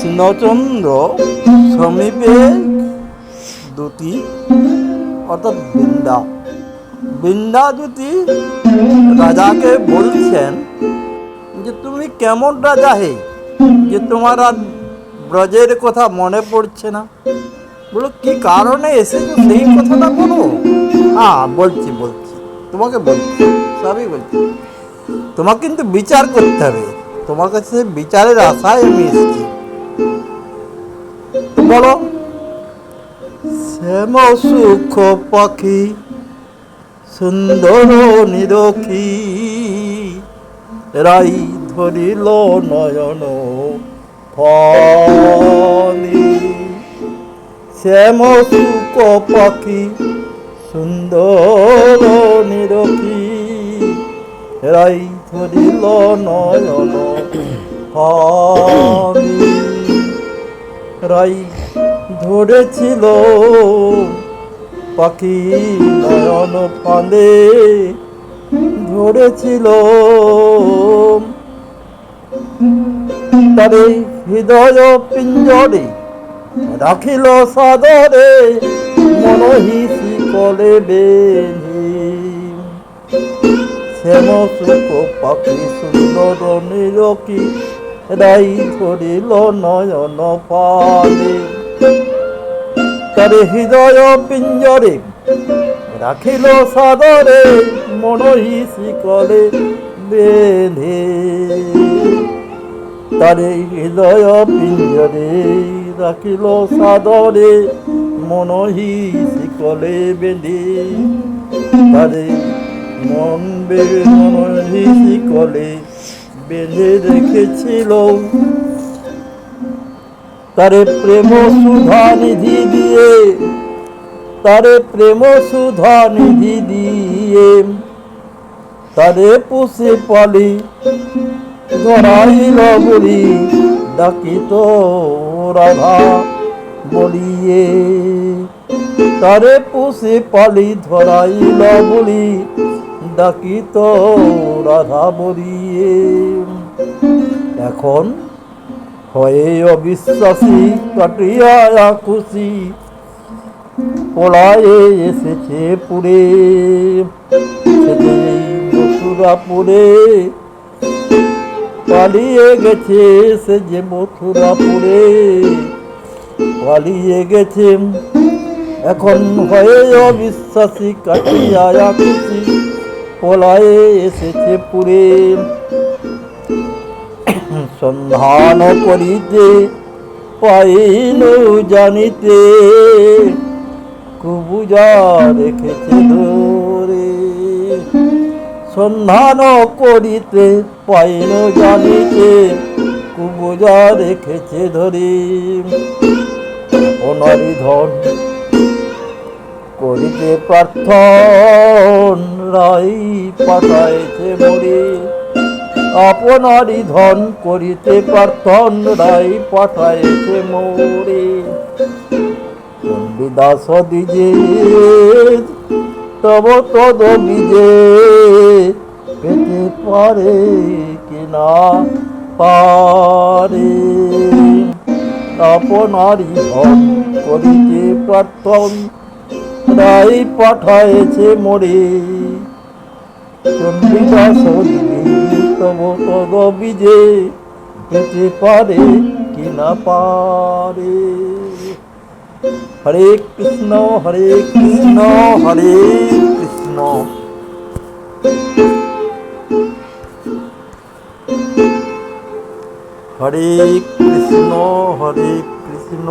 কৃষ্ণচন্দ্র সমীপে দুটি অর্থাৎ বৃন্দা দুটি রাজাকে বলছেন যে তুমি কেমন রাজা হে, যে তোমার আর ব্রজের কথা মনে পড়ছে না। বলো কি কারণে এসেছো সেই কথাটা বলো। হ্যাঁ বলছি তোমাকে বলছি, সবই বলছি। তোমাকে কিন্তু বিচার করতে হবে, তোমার কাছে বিচারের আশায় আমি এসেছি। তো বলো। শ্যাম সুখ পাখি সুন্দর নিরখী, রাই ধরিল নয়ন ফলি। শ্যাম সুখ পাখি সুন্দর নিরখী, রাই ধরিল নয়ন ফলি। রাই ধরেছিল পাখি নয়ন ফাঁদে, ধরেছিল তারে হৃদয় পিঞ্জরে, রাখিল সাদরে মনহিসি কলে বেঁধে। শ্যাম সুখ পাখি সুন্দর নিরখী, রাই ধরিল নয়ন ফাঁদে। তারে হৃদয় পিঞ্জরে, রাখিল সাদরে মনহিসি কলে বেঁধে। তারে হৃদয় পিঞ্জরে, রাখিল সাদরে মনহিসি কলে বেঁধে। তারে মনহিসি কলে বেঁধে রেখেছিল। তারে প্রেম সুধা নিধি দিয়ে, তারে প্রেম সুধা নিধি দিয়ে, তারে পুষে পালি ধরাইল বলি, ডাকিত রাধা বলিয়ে। তারে পুষে পালি ধরাইল বলি, ডাকিত রাধা বলিয়ে। এখন হয়ে অবিশ্বাসী কাটিয়া খুশি, পলায়ে এসেছে পুরে। মথুরাপুরে পালিয়ে গেছে, সে যে মথুরাপুরে পালিয়ে গেছে। এখন হয়ে অবিশ্বাসী কাটিয়া খুশি, পলায়ে এসেছে পুরে। সন্ধান করিতে পাইল জানিতে, কুবুজা রেখেছে ধরে। সন্ধান করিতে পাইল জানিতে, কুবুজা রেখেছে ধরে। অনারি ধন করিতে প্রার্থন, রাই পাঠাইছে মরে। আপনারই ধন করিতে প্রার্থন, রাই পাঠাইছে মোরে। চণ্ডীদাস দিজে তব তদ বিজে, পেতে পারে কিনা পারে। আপনারই ধন করিতে প্রার্থন, রাই পাঠাইছে মোরে। চণ্ডীদাস দিজে তব তদ বিজে, পেতে পারে কিনা পারে। হরে কৃষ্ণ হরে কৃষ্ণ হরে কৃষ্ণ। হরে কৃষ্ণ হরে কৃষ্ণ